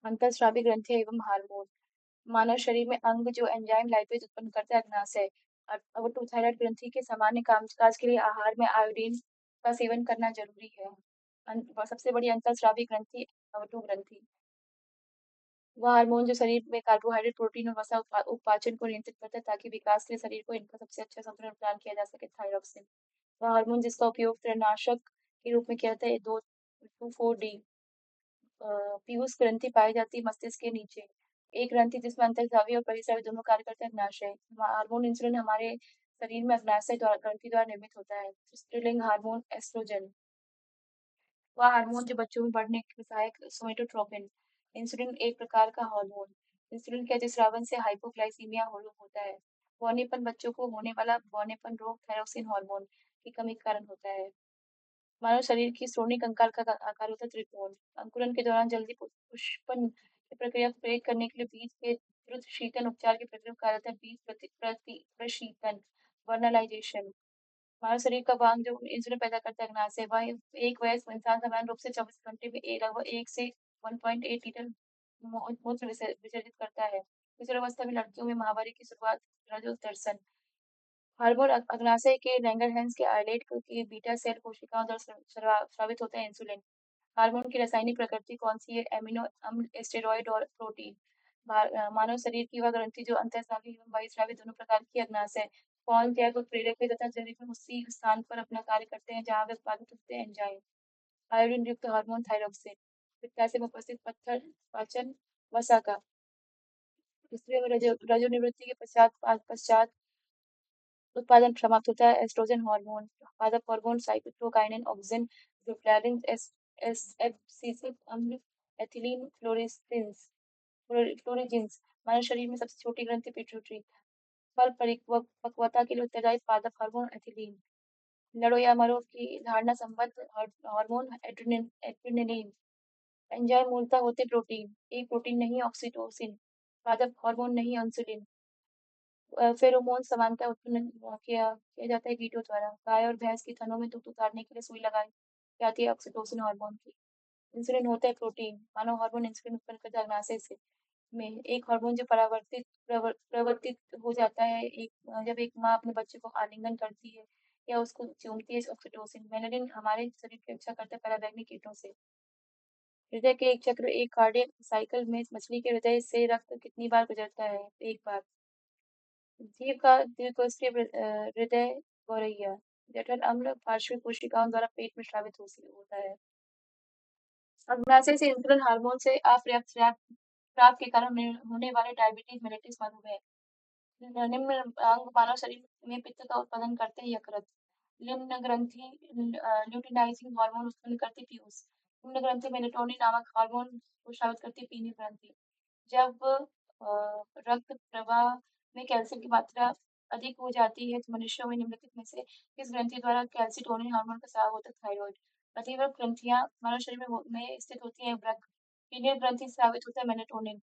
अंतःस्रावी ग्रंथि एवं हार्मोन। मानव शरीर में अंग जो एंजाइम लाइपेज उत्पन्न करता है अग्नाशय। अवटुथायरॉइड ग्रंथि के सामान्य कामकाज के लिए आहार में आयोडीन का सेवन करना जरूरी है। सबसे बड़ी अंतःस्रावी ग्रंथि अवटु ग्रंथि। वह हार्मोन जो शरीर में कार्बोहाइड्रेट, प्रोटीन और वसा उपापचय को नियंत्रित करता है ताकि विकास के लिए शरीर को इनका सबसे अच्छा संतुलन प्रदान किया जा सके। थायरॉक्सिन। वह हार्मोन जिसका उपयोग त्रैनाशक के रूप में किया जाता है। दो टू फोर डी। पीयूष ग्रंथि पाई जाती है मस्तिष्क के नीचे। एक ग्रंथि जिसमें अंतःस्रावी और परिस्रावी दोनों कार्य करते हैं। अग्नाशय। हार्मोन इंसुलिन हमारे शरीर में अग्नाशय द्वारा ग्रंथि द्वारा निर्मित होता है। स्त्रीलिंग हार्मोन एस्ट्रोजन। वह हार्मोन जो बच्चों में बढ़ने के सहायक। सोमेटोट्रोपिन। इंसुलिन एक प्रकार का हार्मोन। इंसुलिन के अतिस्रावन से हाइपोग्लाइसीमिया होता है। बौनेपन बच्चों को होने वाला बौनेपन रोग थायरोक्सिन हार्मोन की कमी के कारण होता है। मानव शरीर की श्रोणि कंकाल का आकार होता है त्रिकोण। अंकुरन के दौरान जल्दी पुष्पन की प्रक्रिया को प्रेरित करने के लिए बीज के द्रुत शीतन उपचार की प्रक्रिया को कहा जाता है बीज प्रशीतन। वर्नलाइजेशन। मानव शरीर का वांग जो इंसुलिन पैदा करता है अग्नाशय। वह एक वयस्क इंसान सामान्य रूप से 24 घंटे में लगभग 1 से 1.8 लीटर मूत्र विसर्जित करता है। किशोरावस्था में लड़कियों में माहवारी की शुरुआत। रजोदर्शन। हार्मोन अग्नाशय के लैंगरहैंस के आइलेट की बीटा सेल कोशिकाओं द्वारा स्रावित होता है। इंसुलिन। हार्मोन की रासायनिक प्रकृति कौन सी है? एमिनो अम्ल, स्टेरॉयड और प्रोटीन। मानव शरीर की वह ग्रंथि जो अंतःस्रावी एवं बहिस्रावी दोनों प्रकार की अग्नाशय। कौन जैव उत्प्रेरक है तथा शरीर में उसी स्थान पर अपना कार्य करते हैं जहाँ वे उत्पादित होते हैं। एंजाइम। आयोडीन युक्त हार्मोन थायरोक्सिन। पित्ताशय में उपस्थित पत्थर पाचन वसा का। इसलिए रजोनिवृत्ति के पश्चात उत्पादन समाप्त होता है। Estrogen hormone. पादप hormone cytokinin auxin glutamine abscisic अम्ल एथिलीन फ्लोरेजिन्स। मानव शरीर में सबसे छोटी ग्रंथि पिट्यूटरी। फल परिपक्वता के लिए उत्तरदायी पादप हार्मोन एथिलीन। लड़ो या मरो की धारणा संबद्ध हार्मोन एड्रेनलिन। एंजाइम मूलतः होते प्रोटीन। एक प्रोटीन नहीं ऑक्सीटोसिन। पादप हार्मोन नहीं इंसुलिन। फेरोमोन समानता उत्पन्न किया जाता है कीटों द्वारा। गाय और भैंस की थनों में दूध उतारने के लिए सुई लगाई जाती है ऑक्सीटोसिन हार्मोन की। इंसुलिन होता है प्रोटीन। मानव हार्मोन इंसुलिन उत्पन्न करता है अग्नाशय से में एक हार्मोन जो प्रवर्तित हो जाता है जब एक माँ अपने बच्चे को आलिंगन करती है या उसको चूमती है। ऑक्सीटोसिन। मेलानिन हमारे शरीर की रक्षा करता है पराबैंगनी कीटों से। हृदय के एक चक्र एक कार्डियक साइकिल में मछली के हृदय से रक्त कितनी बार गुजरता है? एक बार। जीव का द्विकोष्ठीय हृदय गौरैया। जठर अम्ल पार्श्विक कोशिकाओं द्वारा पेट में स्रावित होता है। अग्नाशय से इंसुलिन हार्मोन से अपर्याप्त स्राव के कारण होने वाले डायबिटीज मेलिटस मधुमेह। निम्न अंग मानव शरीर में पित्त का उत्पादन करते हैं। यकृत। निम्न ग्रंथि ल्यूटिनाइजिंग हार्मोन उत्पन्न करती पीयूष। निम्न ग्रंथि मेलेटोनिन नामक हार्मोन को स्रावित करती पीली ग्रंथि। जब रक्त प्रवाह में कैल्शियम की मात्रा अधिक हो जाती है तो मनुष्यों में निम्नलिखित में से किस ग्रंथि द्वारा कैल्सिटोनिन हार्मोन का स्राव होता है? थायराइड। अतिवृक्क ग्रंथियां मानव शरीर में स्थित होती हैं। वृक्क। पीनियल ग्रंथि से स्रावित होता है मेलेटोनिन।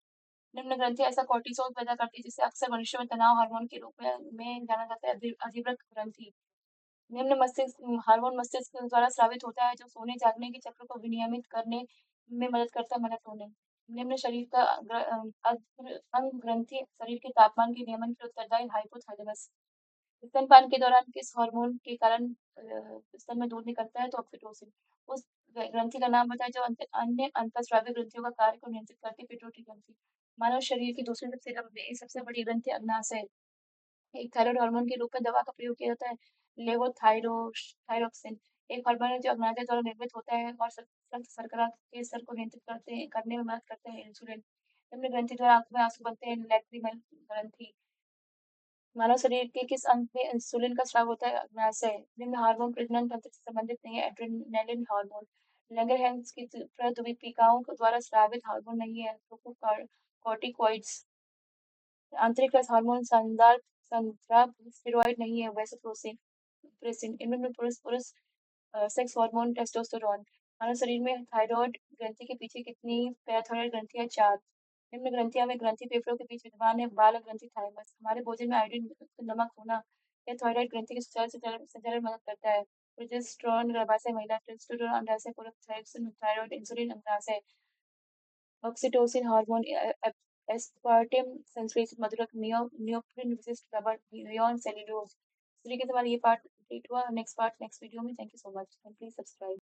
निम्न ग्रंथि ऐसा कोर्टिसोल पैदा करती है जिसे अक्सर मनुष्यों में तनाव हार्मोन के रूप में जाना जाता है। अधिवृक्क ग्रंथि। निम्न मस्तिष्क हार्मोन मस्तिष्क द्वारा स्रावित होता है जो सोने जागने के चक्र को विनियमित करने में मदद करता है। मेलाटोनिन। निम्न शरीर का अंग ग्रंथि शरीर के तापमान के नियमन के उत्तरदायी हाइपोथैलेमस। स्तनपान के दौरान किस हार्मोन के कारण स्तन में दूध निकलता है? तो ऑक्सीटोसिन। उस ग्रंथि का नाम बताएं जो अन्य अंतःस्रावी ग्रंथियों का कार्य को नियंत्रित करती है। पिट्यूटरी ग्रंथि। मानव शरीर की दूसरी सबसे बड़ी ग्रंथि अग्नाशय है। एक थायराइड हार्मोन के रूप में दवा का प्रयोग किया जाता है। लेवोथायरोक्सिन। एक हार्मोन है जो अग्नाशय द्वारा निर्मित होता है और रक्त शर्करा के स्तर को नियंत्रित करने में मदद करते हैं। इंसुलिन। निम्न ग्रंथि द्वारा आंखों में आंसू बनते हैं। लैक्रिमल ग्रंथि। मानव शरीर के किस अंग में इंसुलिन का स्राव होता है? अग्नाशय। निम्न हार्मोन प्रजनन तंत्र से संबंधित नहीं है। Adrenaline hormone. लैंगरहैंस की प्रद्वीपिकाओं द्वारा स्रावित हार्मोन नहीं है। कॉर्टिकॉइड्स। आंतरिक रस हार्मोन संदर्भ स्टेरॉइड नहीं है। वैसोप्रेसिन। इनमें में पुरुष पुरुष सेक्स हार्मोन टेस्टोस्टेरोन। मानव शरीर में थायराइड ग्रंथि के पीछे कितनी पैराथायरॉइड ग्रंथियां? 4। निम्न ग्रंथियां में ग्रंथि फेफड़ों के बीच विद्यमान है। बाल ग्रंथि थाइमस। हमारे भोजन में आयोडीन युक्त नमक होना यह थायराइड ग्रंथि के सुचारू संचालन में मदद करता है। प्रोजेस्टेरोन गर्भाशय महिला। टेस्टोस्टेरोन अंडाशय पूरक। थायरोक्सिन थायराइड इंसुलिन अंडाशय। ऑक्सीटोसिन हार्मोन, एस्पार्टेम संश्लेषित मधुरक, नियोप्रिन विशिष्ट रबर, रेयॉन सेल्यूलोज। इस तरीके से हमारा ये पार्ट कंप्लीट हुआ। नेक्स्ट पार्ट नेक्स्ट वीडियो में। Thank you so much and please subscribe.